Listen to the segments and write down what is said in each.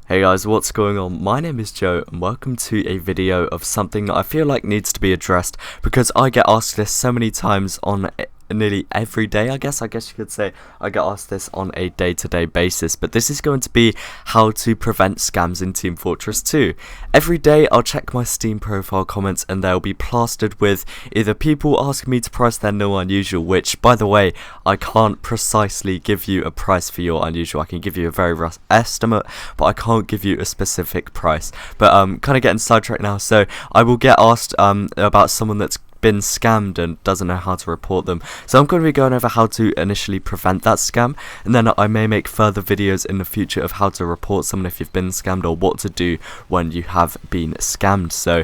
Hey guys, what's going on? My name is Joe and welcome to a video of something that I feel like needs to be addressed because I get asked this so many times on nearly every day, I guess you could say. I get asked this on a day-to-day basis, but this is going to be how to prevent scams in Team Fortress 2. Every day I'll check my Steam profile comments and they'll be plastered with either people asking me to price their no unusual, which by the way, I can't precisely give you a price for your unusual. I can give you a very rough estimate, but I can't give you a specific price. But kind of getting sidetracked now, so I will get asked about someone that's been scammed and doesn't know how to report them. So I'm going to be going over how to initially prevent that scam, and then I may make further videos in the future of how to report someone if you've been scammed or what to do when you have been scammed. So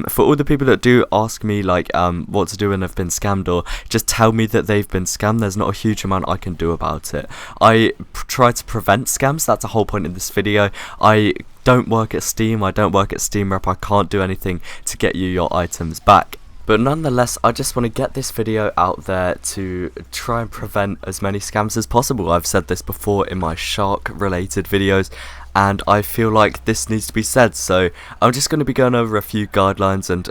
for all the people that do ask me like what to do when they've been scammed or just tell me that they've been scammed, there's not a huge amount I can do about it. I try to prevent scams. That's the whole point in this video. I don't work at Steam, I don't work at Steam Rep, I can't do anything to get you your items back. But nonetheless, I just want to get this video out there to try and prevent as many scams as possible. I've said this before in my shark related videos, and I feel like this needs to be said. So I'm just going to be going over a few guidelines and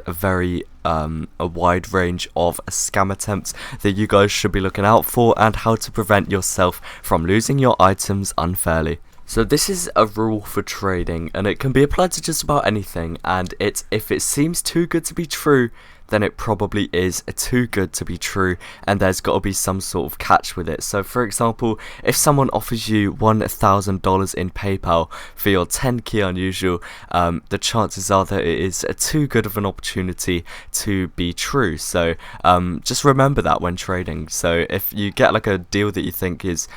a wide range of scam attempts that you guys should be looking out for, and how to prevent yourself from losing your items unfairly. So this is a rule for trading, and it can be applied to just about anything, and if it seems too good to be true, then it probably is too good to be true, and there's got to be some sort of catch with it. So for example, if someone offers you $1,000 in PayPal for your 10 key unusual, the chances are that it is too good of an opportunity to be true. So just remember that when trading. So if you get like a deal that you think is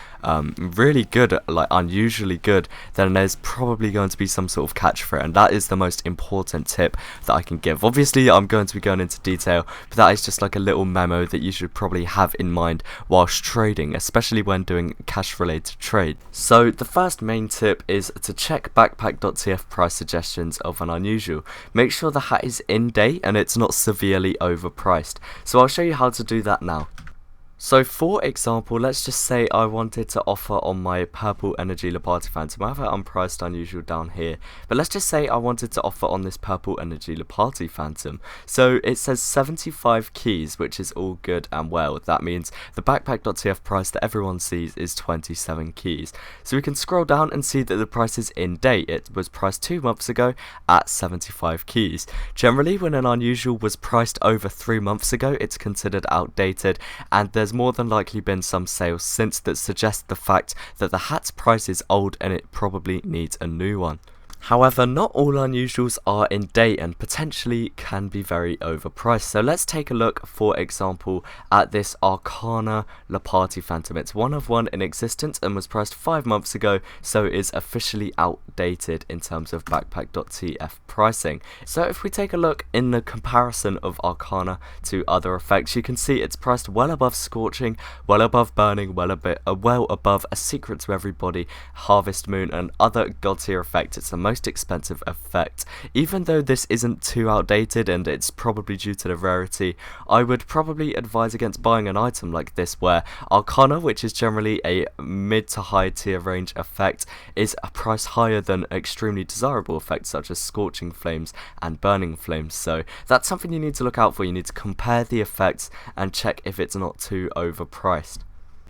really good, like unusually good, then there's probably going to be some sort of catch for it, and that is the most important tip that I can give. Obviously I'm going to be going into detail, but that is just like a little memo that you should probably have in mind whilst trading, especially when doing cash related trade. So the first main tip is to check backpack.tf price suggestions of an unusual. Make sure the hat is in date and it's not severely overpriced. So I'll show you how to do that now. So for example, let's just say I wanted to offer on my purple energy Leparty Phantom. I have an unpriced unusual down here, but let's just say I wanted to offer on this purple energy Leparty Phantom. So it says 75 keys, which is all good and well. That means the backpack.tf price that everyone sees is 27 keys. So we can scroll down and see that the price is in date. It was priced 2 months ago at 75 keys. Generally, when an unusual was priced over 3 months ago, it's considered outdated, and there's more than likely been some sales since that suggest the fact that the hat's price is old and it probably needs a new one. However, not all unusuals are in date and potentially can be very overpriced. So let's take a look, for example, at this Arcana Leparty Phantom. It's one of one in existence and was priced 5 months ago, so it is officially outdated in terms of backpack.tf pricing. So if we take a look in the comparison of Arcana to other effects, you can see it's priced well above Scorching, well above Burning, well above A Secret to Everybody, Harvest Moon, and other god tier effects. It's the most expensive effect. Even though this isn't too outdated and it's probably due to the rarity, I would probably advise against buying an item like this, where Arcana, which is generally a mid to high tier range effect, is a price higher than extremely desirable effects such as Scorching Flames and Burning Flames. So that's something you need to look out for. You need to compare the effects and check if it's not too overpriced.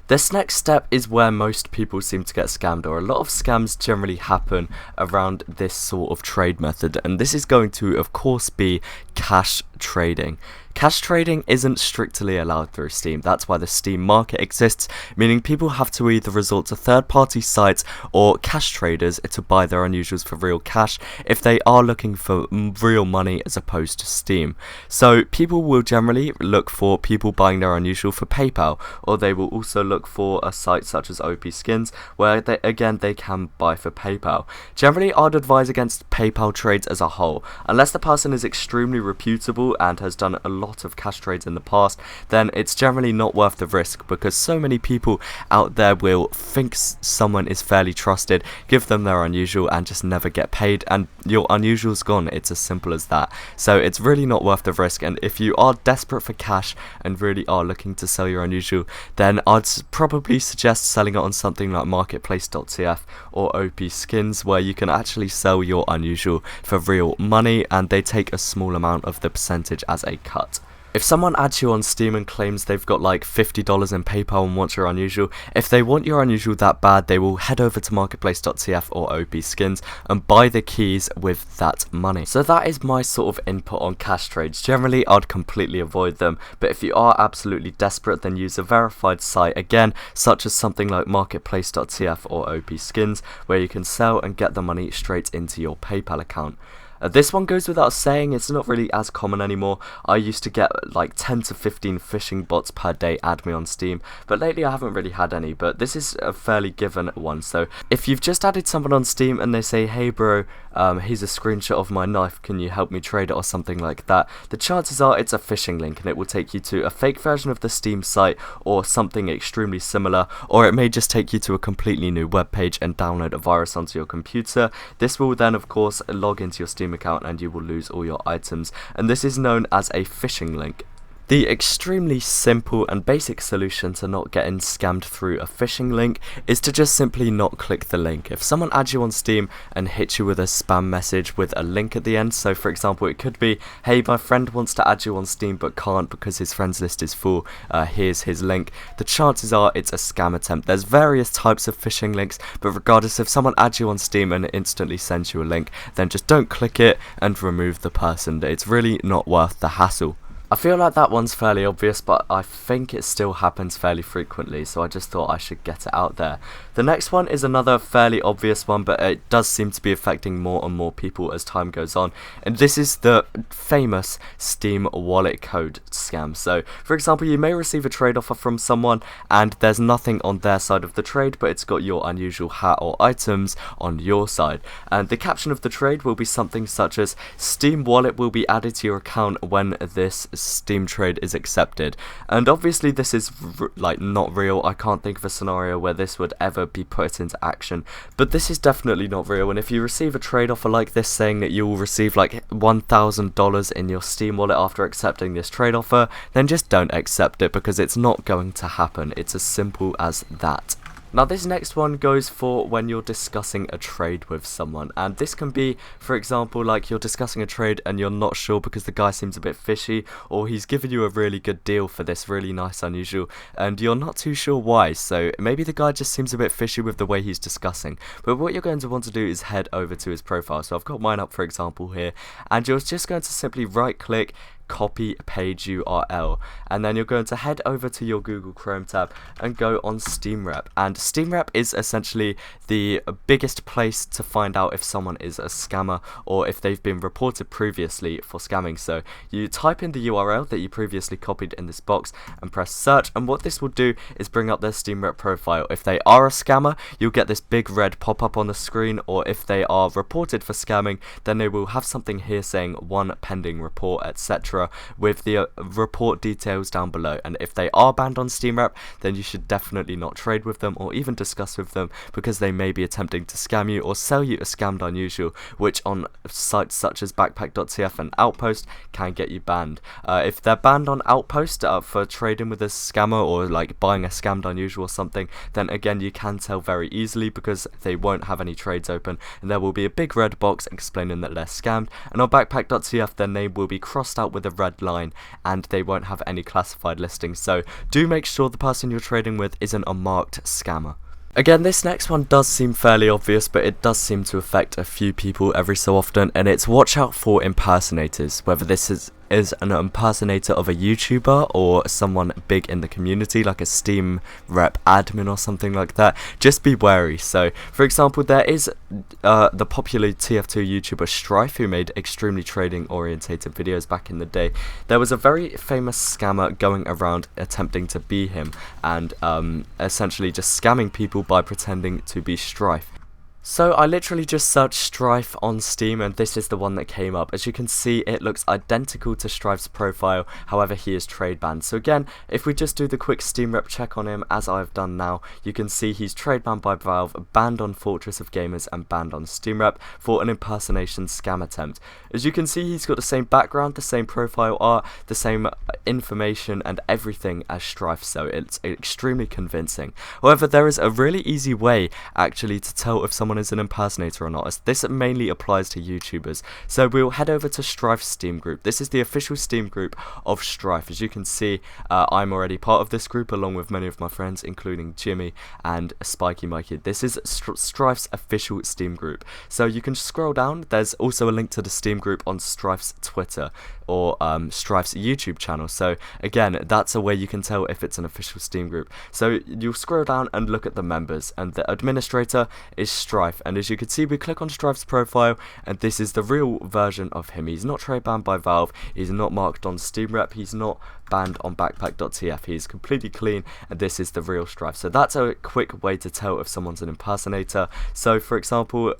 This next step is where most people seem to get scammed, or a lot of scams generally happen around this sort of trade method, and this is going to of course be cash trading. Cash trading isn't strictly allowed through Steam. That's why the Steam market exists, meaning people have to either resort to third-party sites or cash traders to buy their unusuals for real cash if they are looking for real money as opposed to Steam. So people will generally look for people buying their unusual for PayPal, or they will also look for a site such as OP Skins where they can buy for PayPal. Generally, I'd advise against PayPal trades as a whole, unless the person is extremely reputable unusual and has done a lot of cash trades in the past, then it's generally not worth the risk, because so many people out there will think someone is fairly trusted, give them their unusual and just never get paid, and your unusual's gone. It's as simple as that. So it's really not worth the risk, and if you are desperate for cash and really are looking to sell your unusual, then I'd probably suggest selling it on something like backpack.tf or OP Skins, where you can actually sell your unusual for real money and they take a small amount of the percentage as a cut. If someone adds you on Steam and claims they've got like $50 in PayPal and wants your unusual, if they want your unusual that bad, they will head over to marketplace.tf or OP Skins and buy the keys with that money. So that is my sort of input on cash trades. Generally, I'd completely avoid them, but if you are absolutely desperate, then use a verified site again, such as something like marketplace.tf or OP Skins, where you can sell and get the money straight into your PayPal account. This one goes without saying, it's not really as common anymore. I used to get like 10 to 15 phishing bots per day add me on Steam, but lately I haven't really had any, but this is a fairly given one. So if you've just added someone on Steam and they say, hey bro, here's a screenshot of my knife, can you help me trade it or something like that, the chances are it's a phishing link and it will take you to a fake version of the Steam site or something extremely similar, or it may just take you to a completely new web page and download a virus onto your computer. This will then of course log into your Steam account and you will lose all your items, and this is known as a phishing link. The extremely simple and basic solution to not getting scammed through a phishing link is to just simply not click the link. If someone adds you on Steam and hits you with a spam message with a link at the end, so for example it could be, hey, my friend wants to add you on Steam but can't because his friends list is full, here's his link, the chances are it's a scam attempt. There's various types of phishing links, but regardless, if someone adds you on Steam and it instantly sends you a link, then just don't click it and remove the person. It's really not worth the hassle. I feel like that one's fairly obvious, but I think it still happens fairly frequently, so I just thought I should get it out there. The next one is another fairly obvious one, but it does seem to be affecting more and more people as time goes on, and this is the famous Steam wallet code scam. So, for example, you may receive a trade offer from someone, and there's nothing on their side of the trade, but it's got your unusual hat or items on your side, and the caption of the trade will be something such as, Steam wallet will be added to your account when this Steam trade is accepted. And obviously this is like not real. I can't think of a scenario where this would ever be put into action, but this is definitely not real. And if you receive a trade offer like this saying that you will receive like $1,000 in your Steam wallet after accepting this trade offer, then just don't accept it, because it's not going to happen. It's as simple as that. Now this next one goes for when you're discussing a trade with someone, and this can be, for example, like you're discussing a trade and you're not sure because the guy seems a bit fishy, or he's given you a really good deal for this really nice unusual and you're not too sure why. So maybe the guy just seems a bit fishy with the way he's discussing, but what you're going to want to do is head over to his profile. So I've got mine up for example here, and you're just going to simply right click, copy page URL, and then you're going to head over to your Google Chrome tab and go on SteamRep. And SteamRep is essentially the biggest place to find out if someone is a scammer or if they've been reported previously for scamming. So you type in the URL that you previously copied in this box and press search, and what this will do is bring up their SteamRep profile. If they are a scammer, you'll get this big red pop-up on the screen, or if they are reported for scamming, then they will have something here saying one pending report, etc., with the report details down below. And if they are banned on SteamRep, then you should definitely not trade with them or even discuss with them, because they may be attempting to scam you or sell you a scammed unusual, which on sites such as backpack.tf and Outpost can get you banned. If they're banned on Outpost for trading with a scammer or like buying a scammed unusual or something, then again you can tell very easily, because they won't have any trades open and there will be a big red box explaining that they're scammed, and on backpack.tf their name will be crossed out with a red line and they won't have any classified listings. So do make sure the person you're trading with isn't a marked scammer. Again, this next one does seem fairly obvious, but it does seem to affect a few people every so often, and it's watch out for impersonators. Whether this is an impersonator of a YouTuber or someone big in the community, like a Steam rep admin or something like that, just be wary. So, for example, there is the popular TF2 YouTuber Strife, who made extremely trading orientated videos back in the day. There was a very famous scammer going around attempting to be him and essentially just scamming people by pretending to be Strife. So I literally just searched Strife on Steam and this is the one that came up. As you can see, it looks identical to Strife's profile, however he is trade banned. So again, if we just do the quick Steam rep check on him, as I've done now, you can see he's trade banned by Valve, banned on Fortress of Gamers and banned on Steam rep for an impersonation scam attempt. As you can see, he's got the same background, the same profile art, the same information and everything as Strife, so it's extremely convincing. However, there is a really easy way actually to tell if someone is an impersonator or not, as this mainly applies to YouTubers. So we'll head over to Strife's Steam group. This is the official Steam group of Strife. As you can see, I'm already part of this group along with many of my friends, including Jimmy and Spiky Mikey. This is Strife's official Steam group. So you can scroll down. There's also a link to the Steam group on Strife's Twitter or Strife's YouTube channel. So again, that's a way you can tell if it's an official Steam group. So you'll scroll down and look at the members, and the administrator is Strife. And as you can see, we click on Strife's profile and this is the real version of him. He's not trade banned by Valve, he's not marked on Steam rep, he's not banned on backpack.tf, he's completely clean, and this is the real Strife. So that's a quick way to tell if someone's an impersonator. So for example,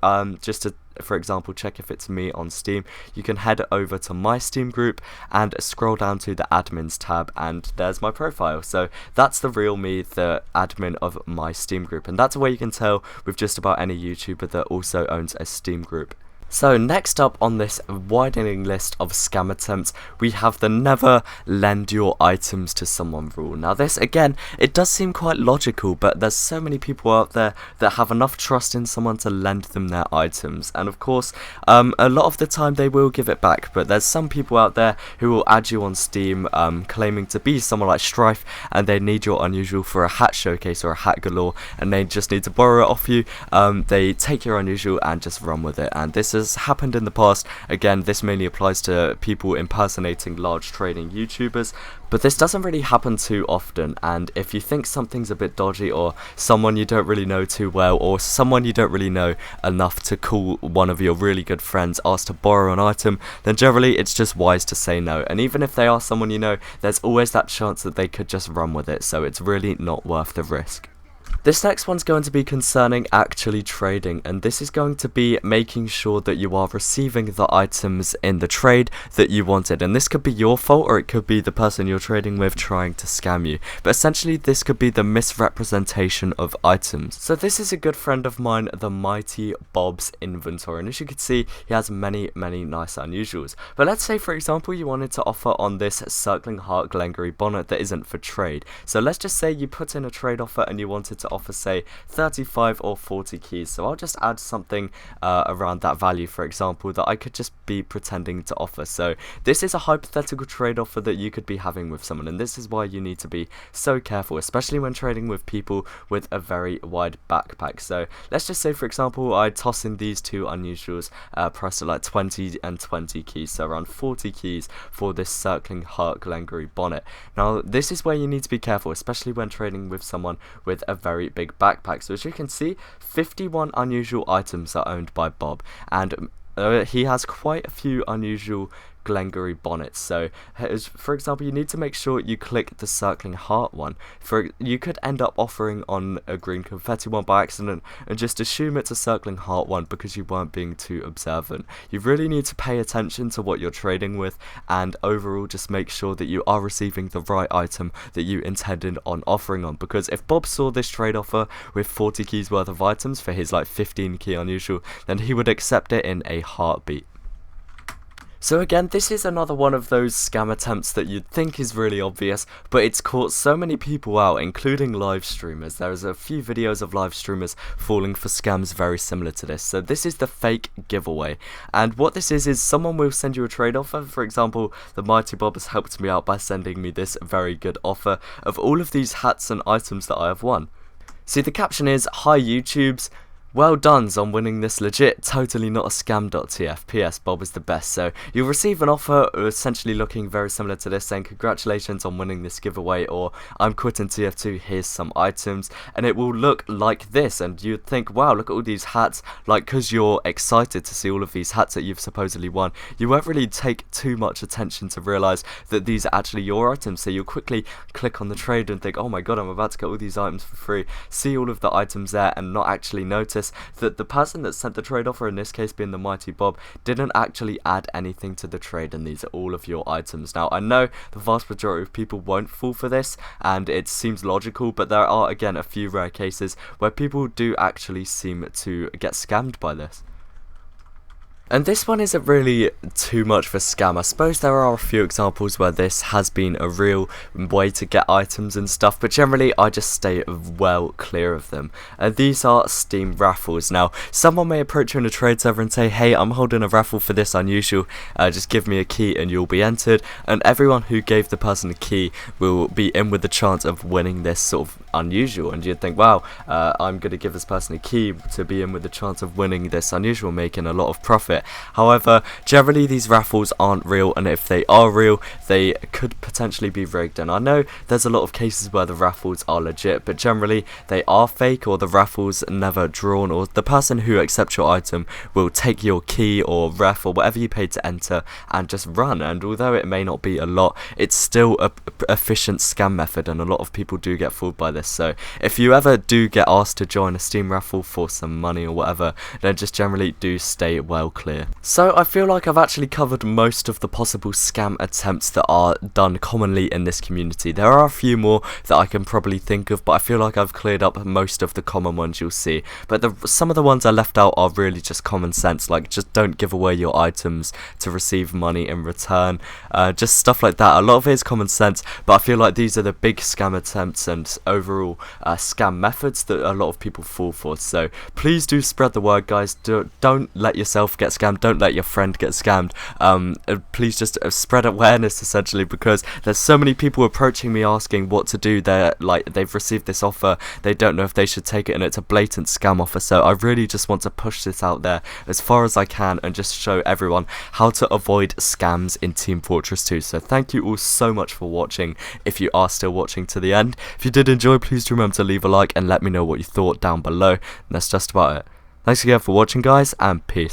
check if it's me on Steam, you can head over to my Steam group and scroll down to the admins tab, and there's my profile. So that's the real me, the admin of my Steam group, and that's a way you can tell with just about any YouTuber that also owns a Steam group. So next up on this widening list of scam attempts, we have the never lend your items to someone rule. Now this, again, it does seem quite logical, but there's so many people out there that have enough trust in someone to lend them their items. And of course, a lot of the time they will give it back, but there's some people out there who will add you on Steam claiming to be someone like Strife, and they need your unusual for a hat showcase or a hat galore, and they just need to borrow it off you. They take your unusual and just run with it, and this has happened in the past. Again, this mainly applies to people impersonating large trading YouTubers, but this doesn't really happen too often. And if you think something's a bit dodgy, or someone you don't really know too well, or someone you don't really know enough to call one of your really good friends, ask to borrow an item, then generally it's just wise to say no. And even if they are someone you know, there's always that chance that they could just run with it, so it's really not worth the risk. This next one's going to be concerning actually trading, and this is going to be making sure that you are receiving the items in the trade that you wanted. And this could be your fault, or it could be the person you're trading with trying to scam you. But essentially this could be the misrepresentation of items. So this is a good friend of mine, the Mighty Bob's inventory, and as you can see, he has many nice unusuals. But let's say for example you wanted to offer on this circling heart Glengarry bonnet that isn't for trade. So let's just say you put in a trade offer and you wanted to offer say 35 or 40 keys. So I'll just add something around that value, for example, that I could just be pretending to offer. So this is a hypothetical trade offer that you could be having with someone, and this is why you need to be so careful, especially when trading with people with a very wide backpack. So let's just say for example I toss in these two unusuals priced at like 20 and 20 keys, so around 40 keys for this circling heart Glengarry bonnet. Now this is where you need to be careful, especially when trading with someone with a very big backpack. So as you can see, 51 unusual items are owned by Bob, and he has quite a few unusual Glengarry bonnets. So for example, you need to make sure you click the circling heart one. You could end up offering on a green confetti one by accident and just assume it's a circling heart one because you weren't being too observant. You really need to pay attention to what you're trading with, and overall just make sure that you are receiving the right item that you intended on offering on, because if Bob saw this trade offer with 40 keys worth of items for his like 15 key unusual, then he would accept it in a heartbeat. So again, this is another one of those scam attempts that you'd think is really obvious, but it's caught so many people out, including live streamers. There's a few videos of live streamers falling for scams very similar to this. So this is the fake giveaway, and what this is someone will send you a trade offer. For example, the Mighty Bob has helped me out by sending me this very good offer of all of these hats and items that I have won. See, the caption is, "Hi YouTubes, well done on winning this legit, totally not a scam.tf. PS, Bob is the best." So you'll receive an offer essentially looking very similar to this, saying congratulations on winning this giveaway, or I'm quitting TF2, here's some items, and it will look like this. And you'd think, wow, look at all these hats, like because you're excited to see all of these hats that you've supposedly won, you won't really take too much attention to realise that these are actually your items. So you'll quickly click on the trade and think, oh my god, I'm about to get all these items for free, see all of the items there and not actually notice notice that the person that sent the trade offer, in this case being the Mighty Bob, didn't actually add anything to the trade, and these are all of your items. Now, I know the vast majority of people won't fall for this, and it seems logical, but there are, again, a few rare cases where people do actually seem to get scammed by this. And this one isn't really too much of a scam. I suppose there are a few examples where this has been a real way to get items and stuff, but generally I just stay well clear of them. And these are Steam raffles. Now, someone may approach you in a trade server and say, hey, I'm holding a raffle for this unusual, just give me a key and you'll be entered. And everyone who gave the person a key will be in with the chance of winning this sort of unusual. And you'd think, wow, I'm going to give this person a key to be in with the chance of winning this unusual, making a lot of profit. However, generally these raffles aren't real, and if they are real, they could potentially be rigged. And I know there's a lot of cases where the raffles are legit, but generally they are fake, or the raffles never drawn, or the person who accepts your item will take your key or ref or whatever you paid to enter and just run. And although it may not be a lot, it's still a efficient scam method, and a lot of people do get fooled by this. So if you ever do get asked to join a Steam raffle for some money or whatever, then just generally do stay well clear. So I feel like I've actually covered most of the possible scam attempts that are done commonly in this community. There are a few more that I can probably think of, but I feel like I've cleared up most of the common ones you'll see. But some of the ones I left out are really just common sense, like just don't give away your items to receive money in return, just stuff like that. A lot of it is common sense, but I feel like these are the big scam attempts and overall scam methods that a lot of people fall for. So please do spread the word, guys. Don't let yourself get scammed, don't let your friend get scammed. Please just spread awareness, essentially, because there's so many people approaching me asking what to do. They've received this offer, they don't know if they should take it, and it's a blatant scam offer. So I really just want to push this out there as far as I can and just show everyone how to avoid scams in Team Fortress 2. So thank you all so much for watching, if you are still watching to the end. If you did enjoy, please do remember to leave a like and let me know what you thought down below, and that's just about it. Thanks again for watching, guys, and peace.